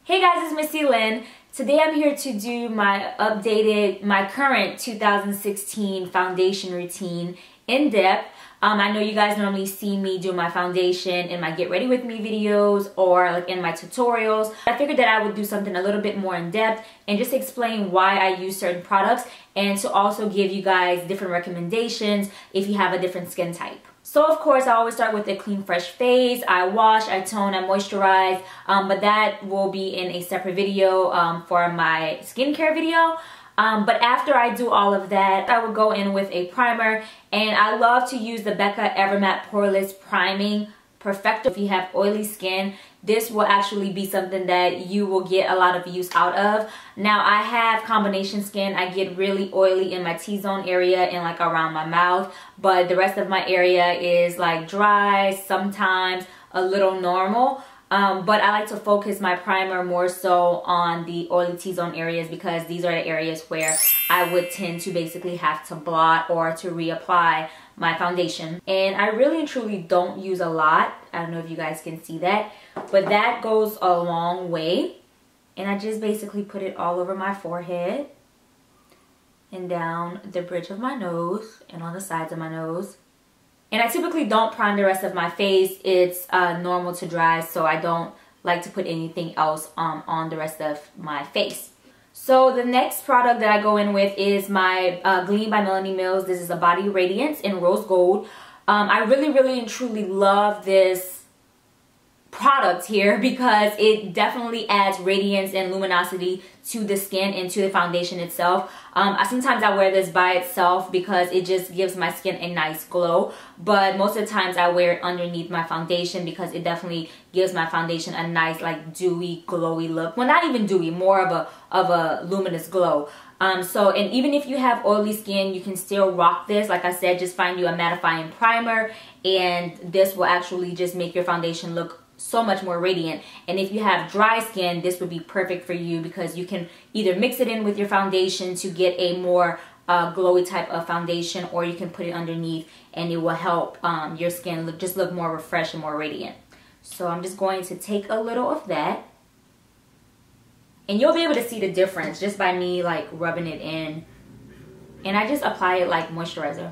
Hey guys, it's Missy Lynn. Today I'm here to do my current 2016 foundation routine in depth. I know you guys normally see me do my foundation in my get ready with me videos or like in my tutorials. I figured that I would do something a little bit more in depth and just explain why I use certain products and to also give you guys different recommendations if you have a different skin type. So of course I always start with a clean fresh face. I wash, I tone, I moisturize, but that will be in a separate video for my skincare video. But after I do all of that, I would go in with a primer, and I love to use the Becca Evermatte Poreless Priming Perfector. If you have oily skin, this will actually be something that you will get a lot of use out of. Now I have combination skin. I get really oily in my T-zone area and like around my mouth, but the rest of my area is like dry, sometimes a little normal. But I like to focus my primer more so on the oily T-zone areas because these are the areas where I would tend to basically have to blot or to reapply my foundation. And I really and truly don't use a lot. I don't know if you guys can see that, but that goes a long way. And I just basically put it all over my forehead and down the bridge of my nose and on the sides of my nose. And I typically don't prime the rest of my face. It's normal to dry, so I don't like to put anything else on the rest of my face. So the next product that I go in with is my Gleam by Melanie Mills. This is a Body Radiance-Rose Gold. I really and truly love this product here because it definitely adds radiance and luminosity to the skin and to the foundation itself. Sometimes I wear this by itself because it just gives my skin a nice glow, but most of the times I wear it underneath my foundation because it definitely gives my foundation a nice like dewy glowy look. Well, not even dewy, more of a luminous glow. And even if you have oily skin, you can still rock this. Like I said, just find you a mattifying primer and this will actually just make your foundation look so much more radiant. And if you have dry skin, this would be perfect for you because you can either mix it in with your foundation to get a more glowy type of foundation, or you can put it underneath and it will help your skin look more refreshed and more radiant. So I'm just going to take a little of that, and you'll be able to see the difference just by me like rubbing it in, and I just apply it like moisturizer.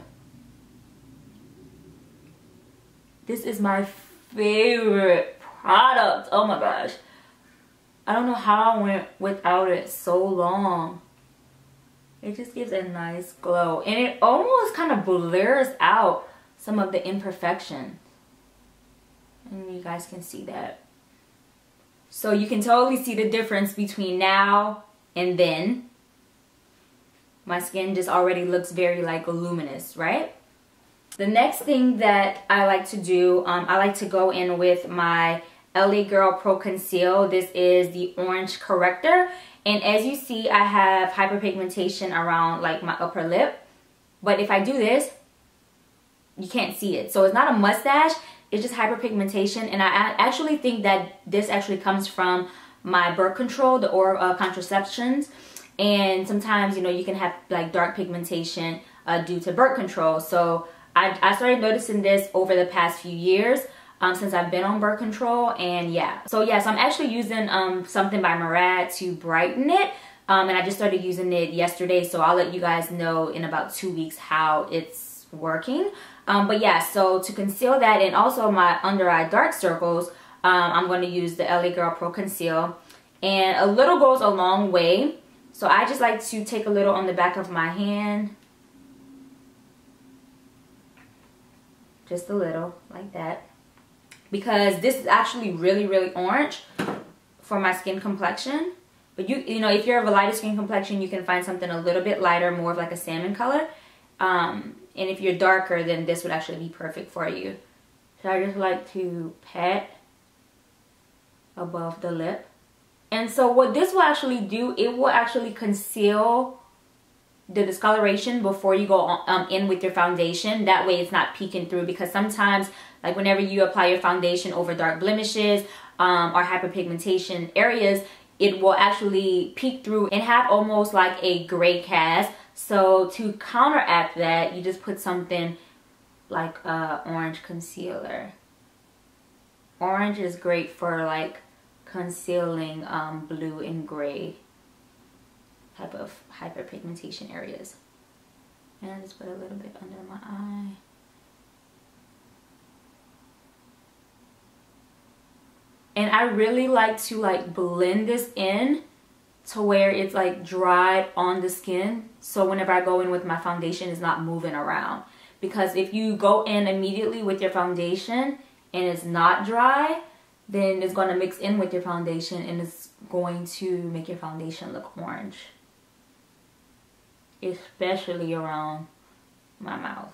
This is my favorite product. Oh my gosh, I don't know how I went without it so long. It just gives a nice glow, and it almost kind of blurs out some of the imperfections, and you guys can see that. So you can totally see the difference between now and then. My skin just already looks very like luminous, right? The next thing that I like to do, I like to go in with my LA Girl Pro Conceal. This is the orange corrector. And as you see, I have hyperpigmentation around like my upper lip. But if I do this, you can't see it. So it's not a mustache, it's just hyperpigmentation. And I actually think that this actually comes from my birth control, the oral contraceptions. And sometimes, you know, you can have like dark pigmentation due to birth control. So I started noticing this over the past few years since I've been on birth control, and yeah. So yes, I'm actually using something by Murad to brighten it, and I just started using it yesterday, so I'll let you guys know in about 2 weeks how it's working. But yeah, so to conceal that and also my under eye dark circles, I'm going to use the LA Girl Pro Conceal, and a little goes a long way. So I just like to take a little on the back of my hand. Just a little, like that. Because this is actually really orange for my skin complexion. But you know, if you're of a lighter skin complexion, you can find something a little bit lighter, more of like a salmon color. And if you're darker, then this would actually be perfect for you. So I just like to pat above the lip. And so what this will actually do, it will actually conceal the discoloration before you go in with your foundation. That way it's not peeking through, because sometimes like whenever you apply your foundation over dark blemishes or hyperpigmentation areas, it will actually peek through and have almost like a gray cast. So to counteract that, you just put something like orange concealer. Orange is great for like concealing blue and gray type of hyperpigmentation areas. And I just put a little bit under my eye. And I really like to like blend this in to where it's like dry on the skin. So whenever I go in with my foundation, it's not moving around. Because if you go in immediately with your foundation and it's not dry, then it's going to mix in with your foundation and it's going to make your foundation look orange. Especially around my mouth.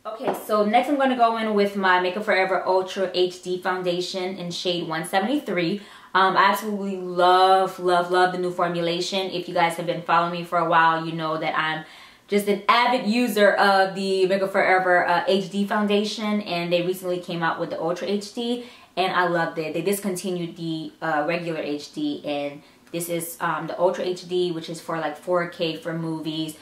Okay, so next I'm going to go in with my Makeup Forever Ultra HD foundation in shade 173. I absolutely love the new formulation. If you guys have been following me for a while, you know that I'm just an avid user of the Makeup Forever HD foundation, and they recently came out with the Ultra HD, and I loved it. They discontinued the regular HD, and this is the Ultra HD, which is for like 4K for movies,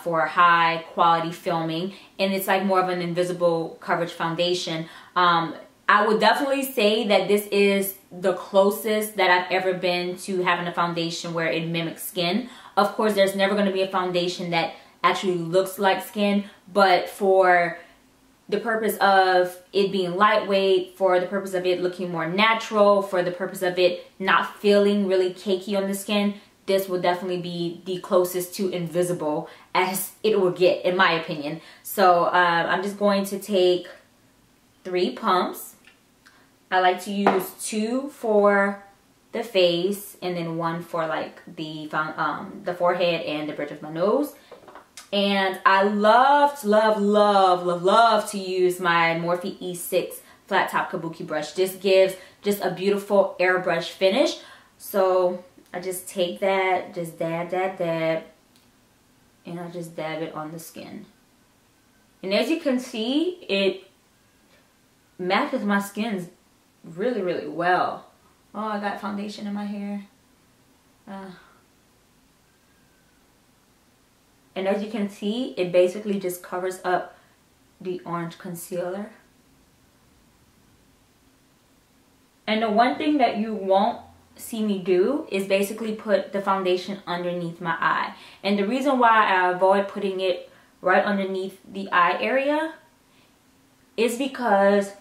for high quality filming, and it's like more of an invisible coverage foundation. I would definitely say that this is the closest that I've ever been to having a foundation where it mimics skin. Of course, there's never going to be a foundation that actually looks like skin, but for the purpose of it being lightweight, for the purpose of it looking more natural, for the purpose of it not feeling really cakey on the skin, this will definitely be the closest to invisible as it will get, in my opinion. So I'm just going to take 3 pumps. I like to use 2 for the face and then 1 for like the forehead and the bridge of my nose. And I love to use my Morphe E6 flat top kabuki brush. This gives just a beautiful airbrush finish. So I just take that, just dab, and I just dab it on the skin. And as you can see, it matches my skin really well. Oh, I got foundation in my hair. And as you can see, it basically just covers up the orange concealer. And the one thing that you won't see me do is basically put the foundation underneath my eye. And the reason why I avoid putting it right underneath the eye area is because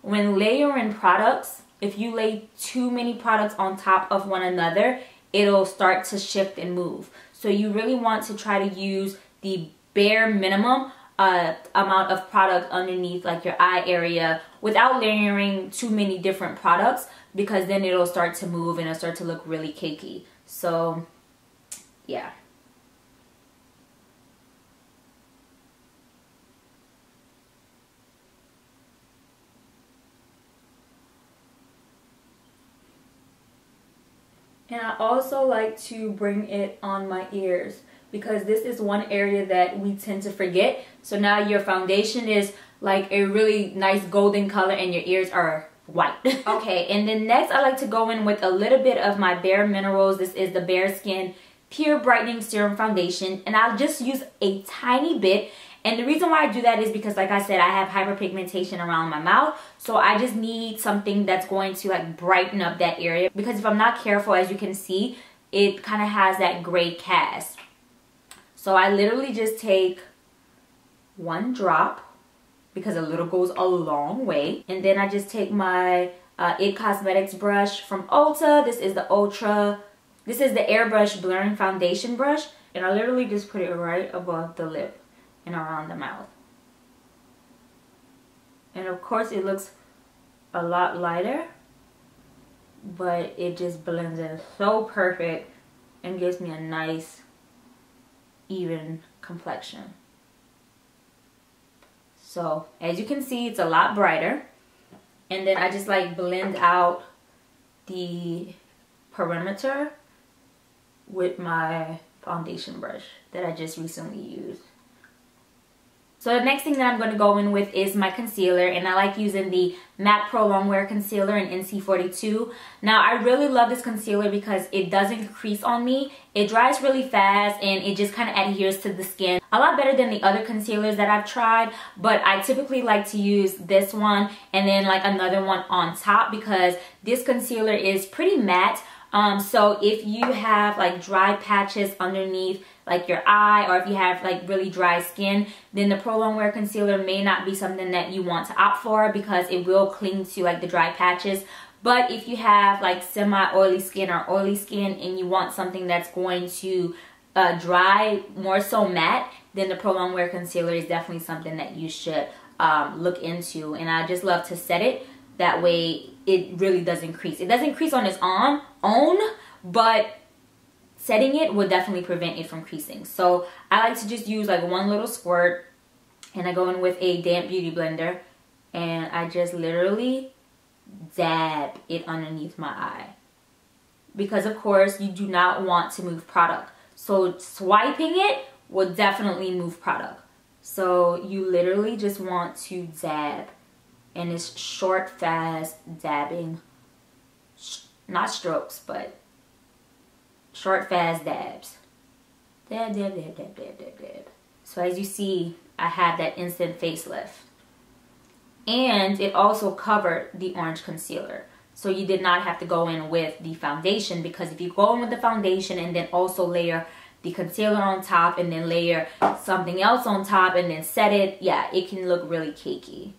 when layering products, if you lay too many products on top of one another, it'll start to shift and move. So you really want to try to use the bare minimum amount of product underneath like your eye area without layering too many different products, because then it'll start to move and it'll start to look really cakey. So yeah. And I also like to bring it on my ears, because this is one area that we tend to forget. So now your foundation is like a really nice golden color and your ears are white. Okay, and then next I like to go in with a little bit of my Bare Minerals. This is the Bare Skin Pure Brightening Serum Foundation, and I'll just use a tiny bit. And the reason why I do that is because, like I said, I have hyperpigmentation around my mouth. So I just need something that's going to like brighten up that area. Because if I'm not careful, as you can see, it kind of has that gray cast. So I literally just take 1 drop, because a little goes a long way. And then I just take my IT Cosmetics brush from Ulta. This is the Airbrush Blurring Foundation brush. And I literally just put it right above the lip and around the mouth. And of course it looks a lot lighter, but it just blends in so perfect and gives me a nice even complexion. So as you can see, it's a lot brighter. And then I just like blend out the perimeter with my foundation brush that I just recently used. So the next thing that I'm going to go in with is my concealer, and I like using the Matte Pro Longwear Concealer in NC42. Now I really love this concealer because it doesn't crease on me. It dries really fast and it just kind of adheres to the skin. A lot better than the other concealers that I've tried, but I typically like to use this one and then like another one on top because this concealer is pretty matte. So if you have like dry patches underneath like your eye, or if you have like really dry skin, then the Pro Longwear Concealer may not be something that you want to opt for because it will cling to like the dry patches. But if you have like semi-oily skin or oily skin and you want something that's going to dry more so matte, then the Pro Longwear Concealer is definitely something that you should look into. And I just love to set it that way it really doesn't crease. It doesn't crease on its own, but setting it will definitely prevent it from creasing. So I like to just use like one little squirt, and I go in with a damp beauty blender and I just literally dab it underneath my eye, because of course you do not want to move product. So swiping it will definitely move product. So you literally just want to dab, and it's short, fast dabbing, not strokes, but short, fast dabs. Dab, dab, dab, dab, dab, dab, dab. So as you see, I have that instant facelift. And it also covered the orange concealer. So you did not have to go in with the foundation, because if you go in with the foundation and then also layer the concealer on top and then layer something else on top and then set it, yeah, it can look really cakey.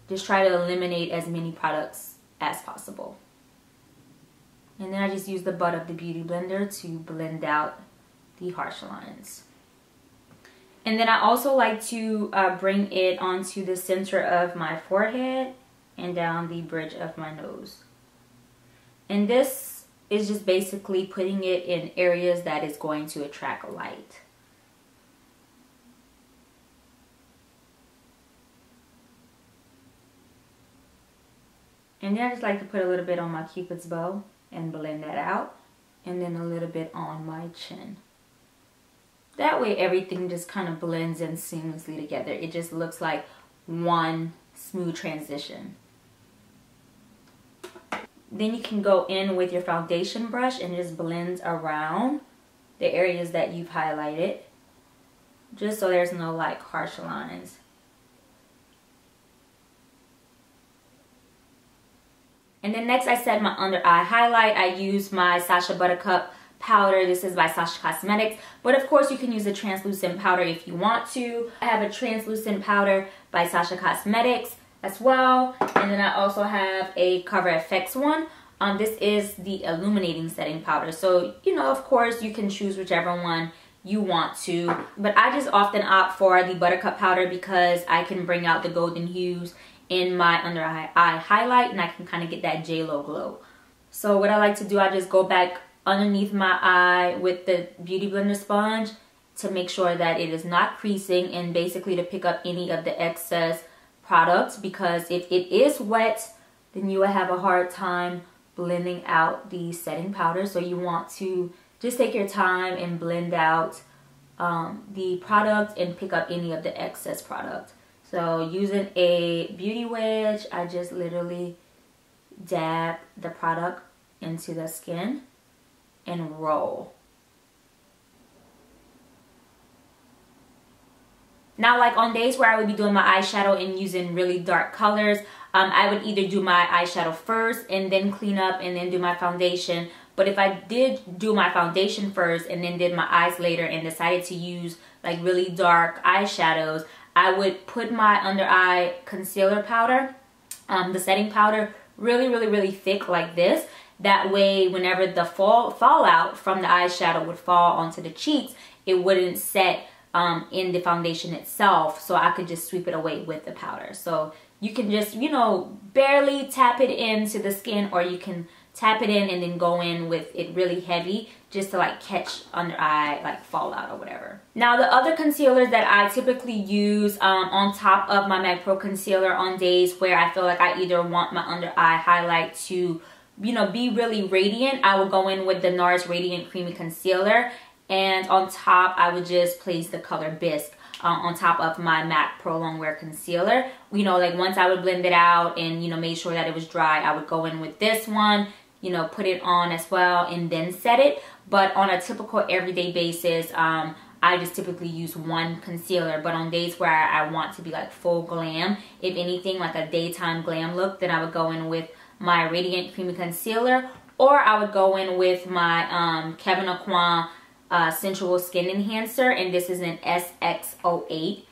Just try to eliminate as many products as possible. And then I just use the butt of the beauty blender to blend out the harsh lines. And then I also like to bring it onto the center of my forehead and down the bridge of my nose. And this is just basically putting it in areas that is going to attract light. And then I just like to put a little bit on my Cupid's bow and blend that out, and then a little bit on my chin. That way everything just kind of blends in seamlessly together. It just looks like one smooth transition. Then you can go in with your foundation brush and just blend around the areas that you've highlighted, just so there's no like harsh lines. And then next I set my under eye highlight. I use my Sacha Buttercup powder. This is by Sacha Cosmetics, but of course you can use a translucent powder if you want to. I have a translucent powder by Sacha Cosmetics as well, and then I also have a Cover FX one. This is the illuminating setting powder, so you know, of course you can choose whichever one you want to, but I just often opt for the Buttercup powder because I can bring out the golden hues in my under eye highlight, and I can kind of get that J-Lo glow. So what I like to do, I just go back underneath my eye with the beauty blender sponge to make sure that it is not creasing, and basically to pick up any of the excess products, because if it is wet, then you will have a hard time blending out the setting powder. So you want to just take your time and blend out the product and pick up any of the excess product. So using a beauty wedge, I just literally dab the product into the skin and roll. Now, like on days where I would be doing my eyeshadow and using really dark colors, I would either do my eyeshadow first and then clean up and then do my foundation. But if I did do my foundation first and then did my eyes later and decided to use like really dark eyeshadows, I would put my under eye concealer powder, the setting powder, really thick like this. That way, whenever the fallout from the eyeshadow would fall onto the cheeks, it wouldn't set in the foundation itself, so I could just sweep it away with the powder. So you can just, you know, barely tap it into the skin, or you can tap it in and then go in with it really heavy just to like catch under eye like fallout or whatever. Now the other concealers that I typically use on top of my MAC Pro concealer on days where I feel like I either want my under eye highlight to, you know, be really radiant, I will go in with the Nars Radiant Creamy Concealer, and on top I would just place the color Bisque. on top of my MAC Pro Longwear Concealer. You know, like once I would blend it out and, you know, made sure that it was dry, I would go in with this one, you know, put it on as well and then set it. But on a typical everyday basis, I just typically use one concealer. But on days where I want to be like full glam, if anything, like a daytime glam look, then I would go in with my Radiant Creamy Concealer, or I would go in with my Kevyn Aucoin Sensual Skin Enhancer, and this is an SX08.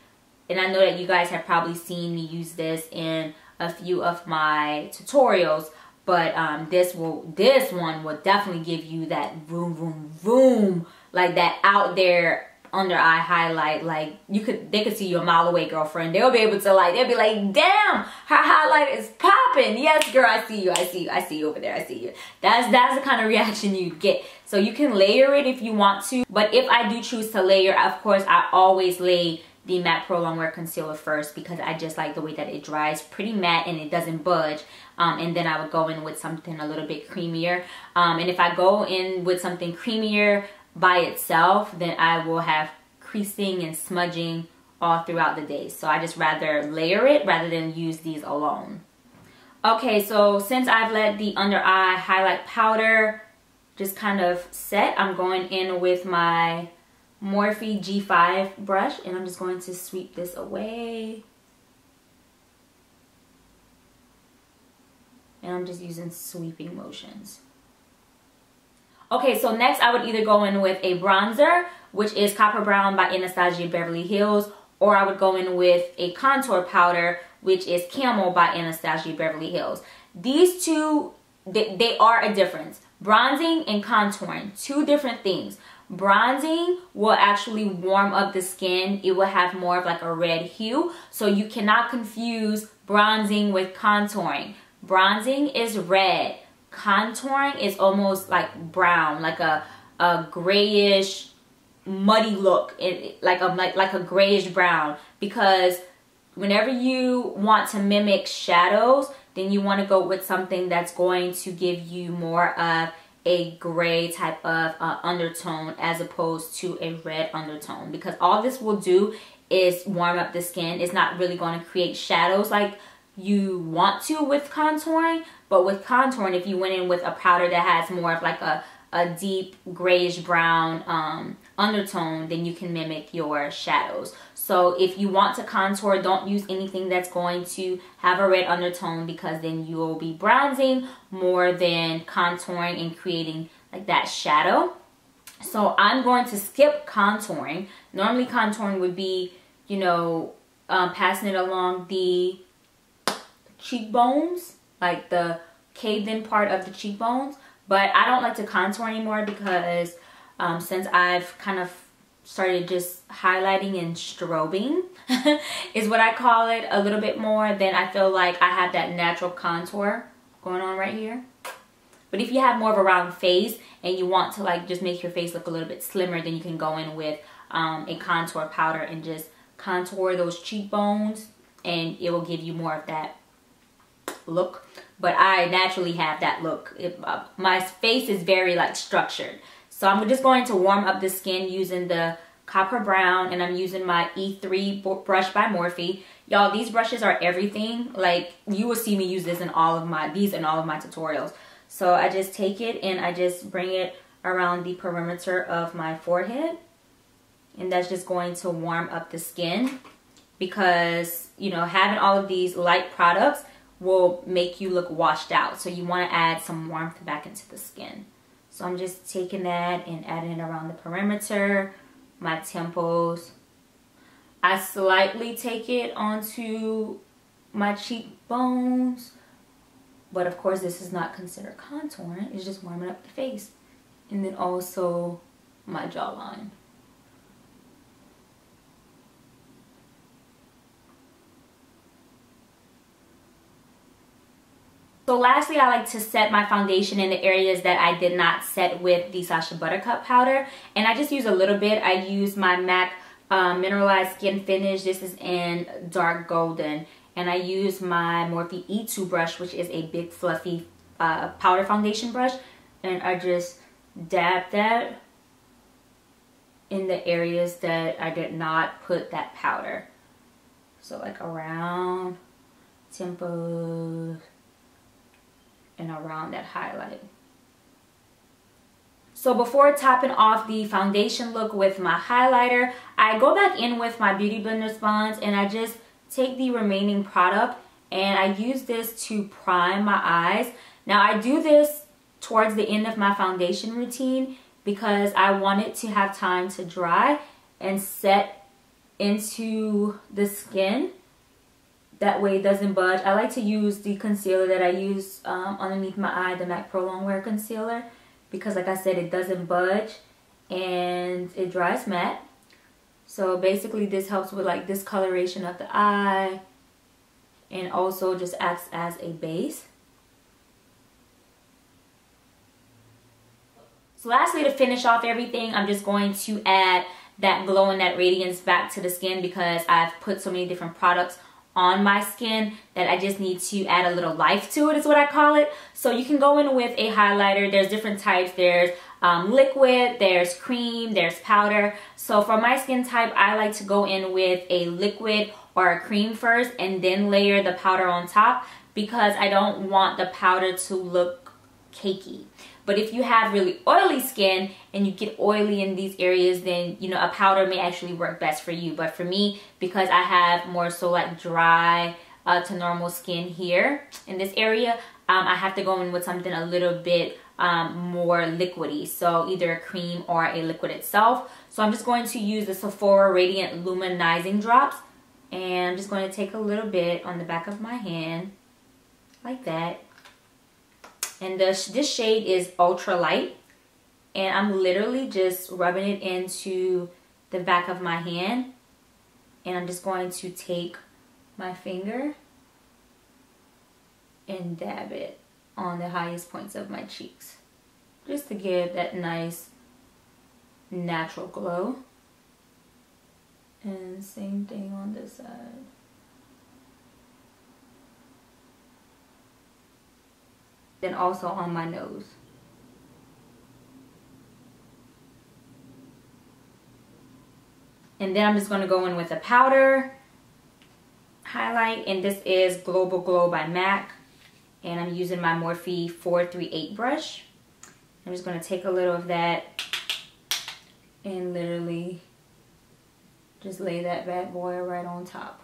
And I know that you guys have probably seen me use this in a few of my tutorials, but this one will definitely give you that vroom vroom vroom, like that out there under eye highlight. Like they could see you a mile away, girlfriend. They'll be able to they'll be like, damn, her highlight is popping. Yes, girl, I see you, I see you over there, I see you. That's the kind of reaction you get. So you can layer it if you want to, but if I do choose to layer, of course, I always lay the MAC Pro Longwear Concealer first, because I just like the way that it dries pretty matte and it doesn't budge. And then I would go in with something a little bit creamier. And if I go in with something creamier by itself, then I will have creasing and smudging all throughout the day. So I just rather layer it rather than use these alone. Okay, so since I've let the under eye highlight powder just kind of set, I'm going in with my Morphe G5 brush, and I'm just going to sweep this away. And I'm just using sweeping motions. Okay, so next I would either go in with a bronzer, which is Copper Brown by Anastasia Beverly Hills, or I would go in with a contour powder, which is Camel by Anastasia Beverly Hills. These two, they are a difference. Bronzing and contouring, two different things. Bronzing will actually warm up the skin. It will have more of like a red hue, so you cannot confuse bronzing with contouring. Bronzing is red. Contouring is almost like brown, like a grayish, muddy look, like a grayish brown. Because whenever you want to mimic shadows, then you want to go with something that's going to give you more of a gray type of undertone as opposed to a red undertone. Because all this will do is warm up the skin. It's not really going to create shadows like you want to with contouring. But with contouring, if you went in with a powder that has more of like a deep grayish brown undertone, then you can mimic your shadows. So if you want to contour, don't use anything that's going to have a red undertone, because then you will be bronzing more than contouring and creating like that shadow. So I'm going to skip contouring. Normally contouring would be, you know, passing it along the cheekbones, like the caved in part of the cheekbones. But I don't like to contour anymore, because since I've kind of started just highlighting and strobing is what I call it, a little bit more, then I feel like I have that natural contour going on right here. But if you have more of a round face and you want to like just make your face look a little bit slimmer, then you can go in with a contour powder and just contour those cheekbones, and it will give you more of that look. But I naturally have that look. My face is very like structured. So I'm just going to warm up the skin using the Copper Brown, and I'm using my E3 brush by Morphe. Y'all, these brushes are everything. Like, you will see me use this in all of my tutorials. So I just take it and I just bring it around the perimeter of my forehead, and that's just going to warm up the skin, because, you know, having all of these light products will make you look washed out. So you want to add some warmth back into the skin. So I'm just taking that and adding it around the perimeter, my temples. I slightly take it onto my cheekbones, but of course this is not considered contouring. It's just warming up the face. And then also my jawline. So lastly, I like to set my foundation in the areas that I did not set with the Sacha Buttercup powder. And I just use a little bit. I use my MAC Mineralized Skin Finish. This is in dark golden. And I use my Morphe E2 brush, which is a big fluffy powder foundation brush. And I just dab that in the areas that I did not put that powder. So like around temples and around that highlight. So before topping off the foundation look with my highlighter, I go back in with my Beauty Blender sponge and I just take the remaining product and I use this to prime my eyes. Now I do this towards the end of my foundation routine because I want it to have time to dry and set into the skin. That way it doesn't budge. I like to use the concealer that I use underneath my eye, the MAC Pro Longwear Concealer, because like I said, it doesn't budge and it dries matte. So basically this helps with like discoloration of the eye and also just acts as a base. So lastly, to finish off everything, I'm just going to add that glow and that radiance back to the skin because I've put so many different products on my skin that I just need to add a little life to it, is what I call it. So you can go in with a highlighter. There's different types. There's liquid, there's cream, there's powder. So for my skin type, I like to go in with a liquid or a cream first and then layer the powder on top because I don't want the powder to look cakey. But if you have really oily skin and you get oily in these areas, then you know a powder may actually work best for you. But for me, because I have more so like dry to normal skin here in this area, I have to go in with something a little bit more liquidy. So either a cream or a liquid itself. So I'm just going to use the Sephora Radiant Luminizing Drops. And I'm just going to take a little bit on the back of my hand like that. And this shade is Ultra Light. And I'm literally just rubbing it into the back of my hand. And I'm just going to take my finger and dab it on the highest points of my cheeks. Just to give that nice natural glow. And same thing on this side. Then also on my nose. And then I'm just going to go in with a powder highlight, and this is Global Glow by MAC, and I'm using my Morphe 438 brush. I'm just going to take a little of that and literally just lay that bad boy right on top.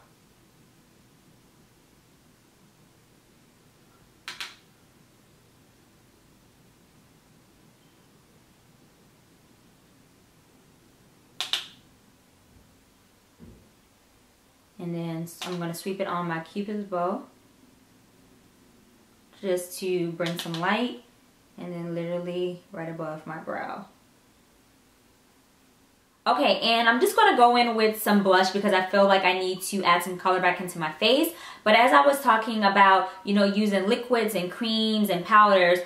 And then I'm going to sweep it on my Cupid's bow just to bring some light, and then literally right above my brow. Okay, and I'm just going to go in with some blush because I feel like I need to add some color back into my face. But as I was talking about, you know, using liquids and creams and powders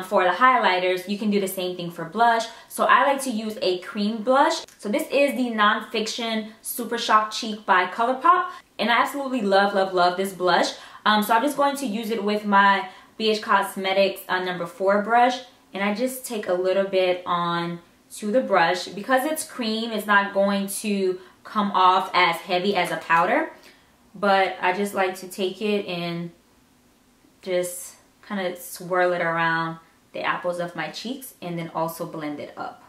for the highlighters, you can do the same thing for blush. So I like to use a cream blush. So this is the Nonfiction Super Shock Cheek by ColourPop. And I absolutely love, love, love this blush. So I'm just going to use it with my BH Cosmetics number 4 brush. And I just take a little bit on to the brush. Because it's cream, it's not going to come off as heavy as a powder, but I just like to take it and just kind of swirl it around the apples of my cheeks and then also blend it up.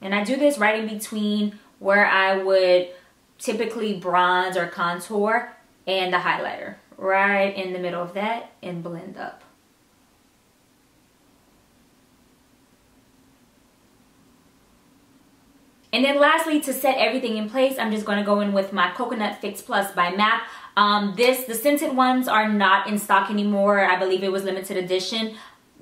And I do this right in between where I would typically bronze or contour and the highlighter, right in the middle of that, and blend up. And then lastly, to set everything in place, I'm just going to go in with my Coconut Fix Plus by MAC. The scented ones are not in stock anymore. I believe it was limited edition.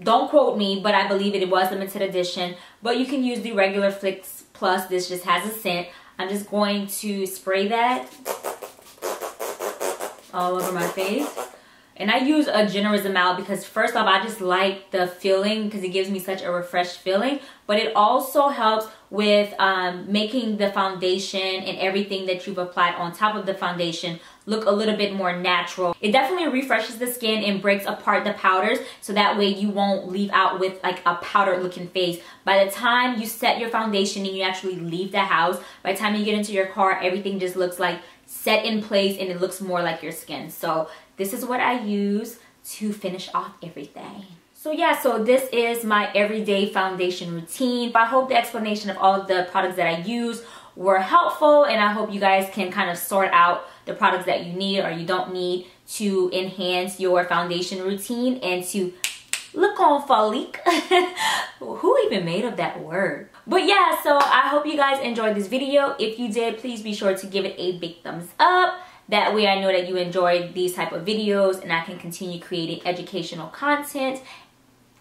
Don't quote me, but I believe it was limited edition. But you can use the regular Fix Plus. This just has a scent. I'm just going to spray that all over my face. And I use a generous amount because first off, I just like the feeling because it gives me such a refreshed feeling. But it also helps with making the foundation and everything that you've applied on top of the foundation look a little bit more natural. It definitely refreshes the skin and breaks apart the powders, so that way you won't leave out with like a powdered looking face. By the time you set your foundation and you actually leave the house, by the time you get into your car, everything just looks like set in place and it looks more like your skin. So this is what I use to finish off everything. So yeah, so this is my everyday foundation routine. I hope the explanation of all of the products that I use were helpful, and I hope you guys can kind of sort out the products that you need or you don't need to enhance your foundation routine and to look on folique. Who even made up that word? But yeah, so I hope you guys enjoyed this video. If you did, please be sure to give it a big thumbs up. That way I know that you enjoyed these type of videos and I can continue creating educational content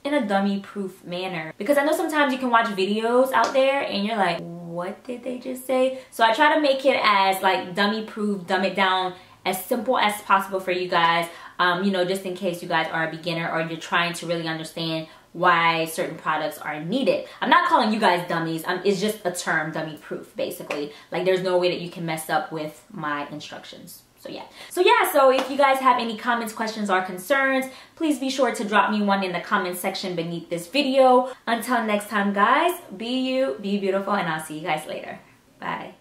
in a dummy-proof manner. Because I know sometimes you can watch videos out there and you're like, what did they just say? So I try to make it as like dummy-proof, dumb it down, as simple as possible for you guys. You know, just in case you guys are a beginner or you're trying to really understand why certain products are needed. I'm not calling you guys dummies. It's just a term, dummy-proof, basically. Like, there's no way that you can mess up with my instructions. So yeah. So if you guys have any comments, questions, or concerns, please be sure to drop me one in the comment section beneath this video. Until next time, guys, be you, be beautiful, and I'll see you guys later. Bye.